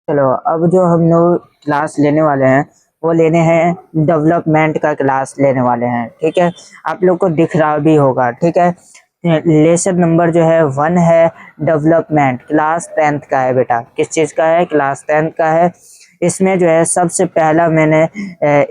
चलो, अब जो हम लोग क्लास लेने वाले हैं वो लेने हैं डेवलपमेंट का क्लास लेने वाले हैं। ठीक है, आप लोग को दिख रहा भी होगा। ठीक है, लेसन नंबर जो है 1 है, डेवलपमेंट, क्लास 10th का है बेटा। किस चीज़ का है? क्लास 10th का है। इसमें जो है सबसे पहला मैंने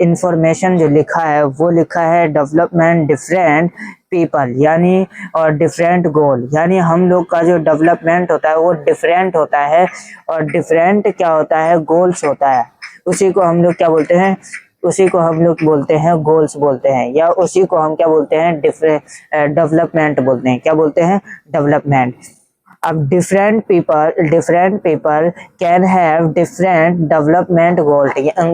इंफॉर्मेशन जो लिखा है वो लिखा है डेवलपमेंट डिफरेंट पीपल, यानी और डिफरेंट गोल, यानी हम लोग का जो डेवलपमेंट होता है वो डिफरेंट होता है और डिफरेंट क्या होता है? गोल्स होता है। उसी को हम लोग क्या बोलते हैं? उसी को हम लोग बोलते हैं गोल्स बोलते हैं, या उसी को हम क्या बोलते हैं? डेवलपमेंट बोलते हैं। क्या बोलते हैं? डेवलपमेंट। अब different people can have different development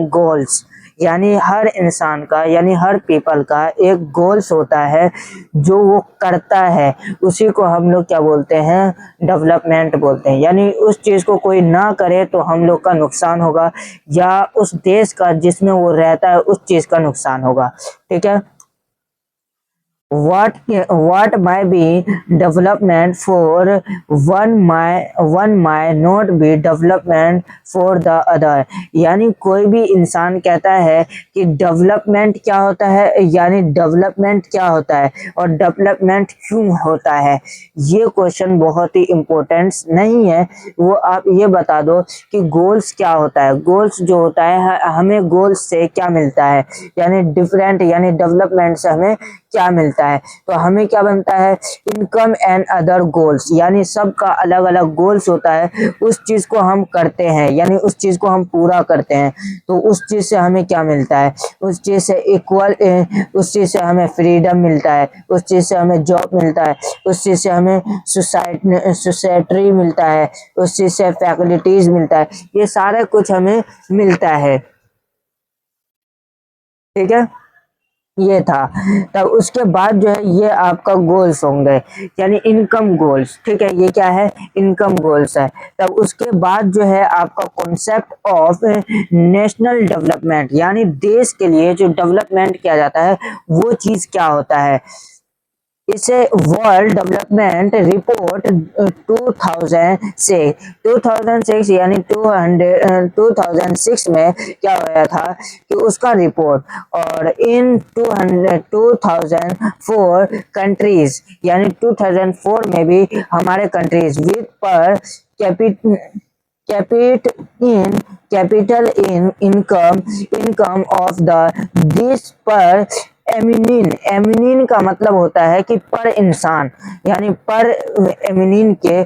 goals, यानी हर इंसान का, यानी हर पीपल का एक गोल्स होता है जो वो करता है, उसी को हम लोग क्या बोलते हैं? डेवलपमेंट बोलते हैं। यानी उस चीज़ को कोई ना करे तो हम लोग का नुकसान होगा, या उस देश का जिसमें वो रहता है उस चीज़ का नुकसान होगा। ठीक है, what might be development for one might not be development for the other, यानी कोई भी इंसान कहता है कि डेवलपमेंट क्या होता है, यानी डेवलपमेंट क्या होता है और डेवलपमेंट क्यों होता है। ये क्वेश्चन बहुत ही इम्पोर्टेंट नहीं है, वो आप ये बता दो कि गोल्स क्या होता है। गोल्स जो होता है, हमें गोल्स से क्या मिलता है, यानी डिफरेंट, यानी डेवलपमेंट से हमें क्या मिलता है। तो हमें क्या बनता है? इनकम एंड अदर गोल्स, यानी सबका अलग अलग गोल्स होता है। उस चीज को हम करते हैं, यानी उस चीज को हम पूरा करते हैं, तो उस चीज से हमें क्या मिलता है? उस चीज से उस चीज से हमें फ्रीडम मिलता है, उस चीज से हमें जॉब मिलता है, उस चीज से हमें सोसाइटी मिलता है, उस चीज से फैसिलिटीज मिलता है। ये सारा कुछ हमें मिलता है। ठीक है, ये था। तब उसके बाद जो है ये आपका गोल्स होंगे, यानी इनकम गोल्स। ठीक है, ये क्या है? इनकम गोल्स है। तब उसके बाद जो है आपका कॉन्सेप्ट ऑफ नेशनल डेवलपमेंट, यानी देश के लिए जो डेवलपमेंट किया जाता है वो चीज क्या होता है। इसे वर्ल्ड डेवलपमेंट रिपोर्ट 2006 यानी 2006 में क्या होया था कि उसका रिपोर्ट, और इन 2004 कंट्रीज, यानी 2004 में भी हमारे countries with per capita in capital in income of the this per एमिनिन का मतलब होता है कि पर इंसान, यानी पर एमिनिन के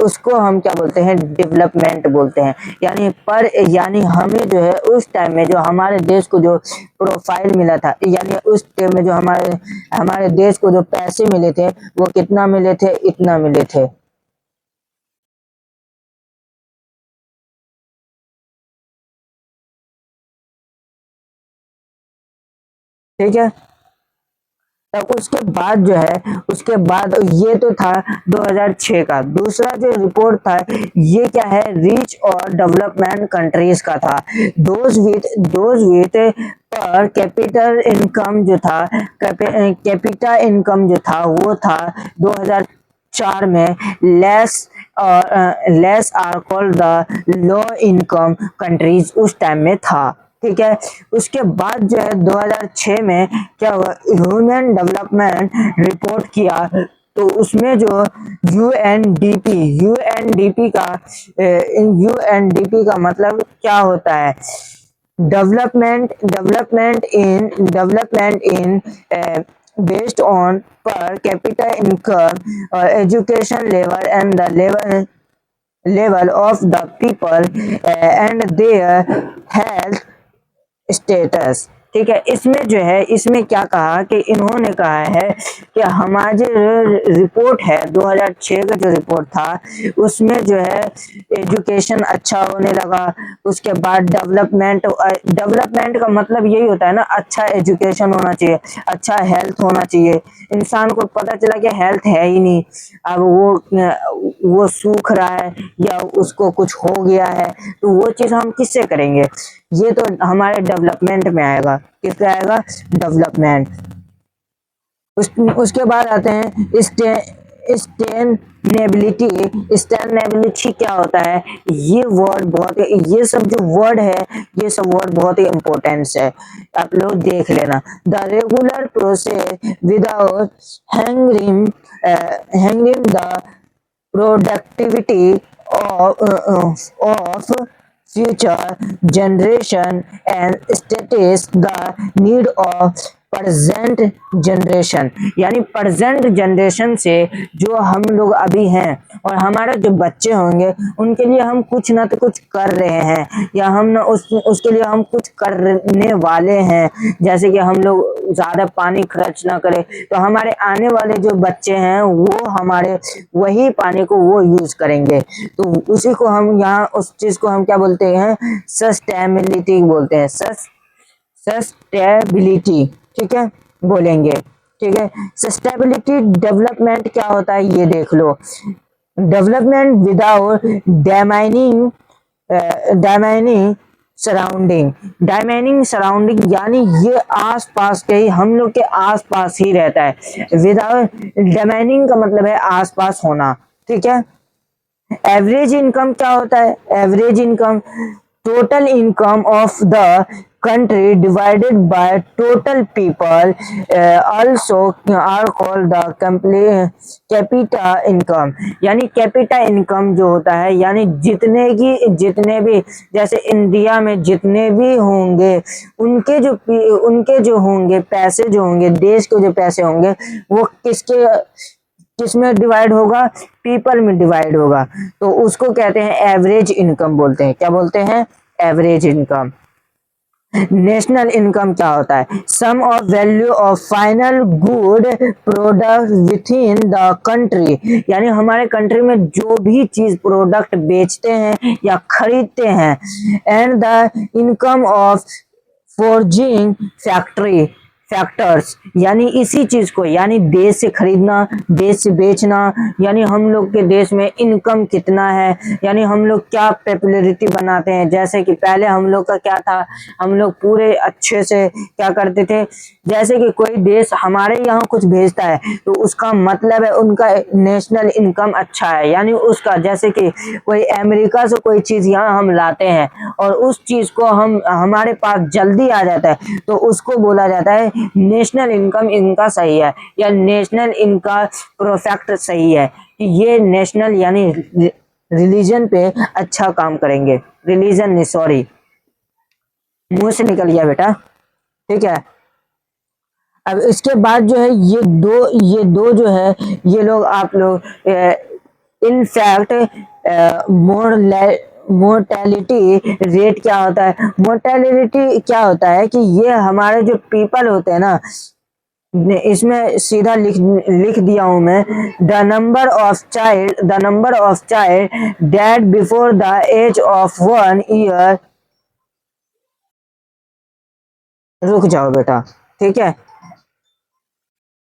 उसको हम क्या बोलते हैं? डेवलपमेंट बोलते हैं। यानी पर, यानी हमें जो है उस टाइम में जो हमारे देश को जो प्रोफाइल मिला था, यानी उस टाइम में जो हमारे देश को जो पैसे मिले थे वो कितना मिले थे? इतना मिले थे। ठीक है, तब उसके बाद जो है, उसके बाद ये तो था 2006 का। दूसरा जो रिपोर्ट था ये क्या है? रिच और डेवलपमेंट कंट्रीज का था। दोज विथ पर कैपिटल इनकम जो था, कैपिटा इनकम जो था वो था 2004 में less are called the low income countries, उस टाइम में था। ठीक है, उसके बाद जो है 2006 में क्या हुआ? ह्यूमन डेवलपमेंट रिपोर्ट किया, तो उसमें जो यूएनडीपी का मतलब क्या होता है? Development in based on per capita income or education level and the level of the people and their health status. ठीक है, इसमें जो है, इसमें क्या कहा कि इन्होंने कहा है कि हमारा जो रिपोर्ट है 2006 का जो रिपोर्ट था उसमें जो है एजुकेशन अच्छा होने लगा। उसके बाद डेवलपमेंट का मतलब यही होता है ना, अच्छा एजुकेशन होना चाहिए, अच्छा हेल्थ होना चाहिए। इंसान को पता चला कि हेल्थ है ही नहीं, अब वो सूख रहा है या उसको कुछ हो गया है, तो वो चीज़ हम किससे करेंगे? ये तो हमारे डेवलपमेंट में आएगा। किससे आएगा? डेवलपमेंट। उसके बाद आते हैं स्टेनेबिलिटी क्या होता है? ये वर्ड बहुत, ये सब जो वर्ड है, ये सब वर्ड बहुत ही इंपॉर्टेंस है, आप लोग देख लेना। The regular process without hanging hanging the productivity of future generation and status the need of present generation, यानी प्रेजेंट जनरेशन से जो हम लोग अभी हैं और हमारे जो बच्चे होंगे उनके लिए हम कुछ ना तो कुछ कर रहे हैं, या हम ना उसके लिए हम कुछ करने वाले हैं। जैसे कि हम लोग ज्यादा पानी खर्च ना करें तो हमारे आने वाले जो बच्चे हैं वो हमारे वही पानी को वो यूज करेंगे। तो उसी को हम यहाँ उस चीज को हम क्या बोलते हैं? सस्टेनेबिलिटी बोलते हैं, सस्टेनेबिलिटी, ठीक है, बोलेंगे, ठीक है। सस्टेनेबिलिटी डेवलपमेंट क्या होता है ये देख लो। डेवलपमेंट विदाउट डैमेजिंग सराउंडिंग यानी ये आस पास के ही, हम लोग के आस पास ही रहता है। विदाउट डैमेजिंग का मतलब है आस पास होना, ठीक है। एवरेज इनकम क्या होता है? Average income total income of the country divided by total people, also are called the capita income, यानी कैपिटा इनकम जो होता है, यानी जितने भी जैसे इंडिया में जितने भी होंगे उनके जो होंगे पैसे, जो होंगे देश के जो पैसे होंगे वो किसमें डिवाइड होगा? पीपल में डिवाइड होगा। तो उसको कहते हैं एवरेज इनकम बोलते हैं। क्या बोलते हैं? Average income. नेशनल इनकम क्या होता है? Sum of value of final good product within the country, यानी हमारे कंट्री में जो भी चीज प्रोडक्ट बेचते हैं या खरीदते हैं। And the income of forging factors, यानी इसी चीज को, यानी देश से खरीदना, देश से बेचना, यानी हम लोग के देश में इनकम कितना है, यानी हम लोग क्या पॉपुलैरिटी बनाते हैं। जैसे कि पहले हम लोग का क्या था, हम लोग पूरे अच्छे से क्या करते थे, जैसे कि कोई देश हमारे यहाँ कुछ भेजता है तो उसका मतलब है उनका नेशनल इनकम अच्छा है, यानी उसका, जैसे कि कोई अमेरिका से कोई चीज यहाँ हम लाते हैं और उस चीज को हमारे पास जल्दी आ जाता है तो उसको बोला जाता है नेशनल इनकम इनका सही है, या नेशनल इनका प्रोफेक्ट सही है, कि ये नेशनल यानी रिलीजन पे अच्छा काम करेंगे। रिलीजन नहीं, सॉरी, मुंह से निकल गया बेटा, ठीक है। अब इसके बाद जो है ये दो जो है ये लोग, आप लोग इनफैक्ट मोर्टेलिटी रेट क्या होता है? मोर्टेलिटी क्या होता है कि ये हमारे जो पीपल होते हैं ना, इसमें सीधा लिख दिया हूं मैं, the number of child dead before the age of 1 year. रुक जाओ बेटा, ठीक है।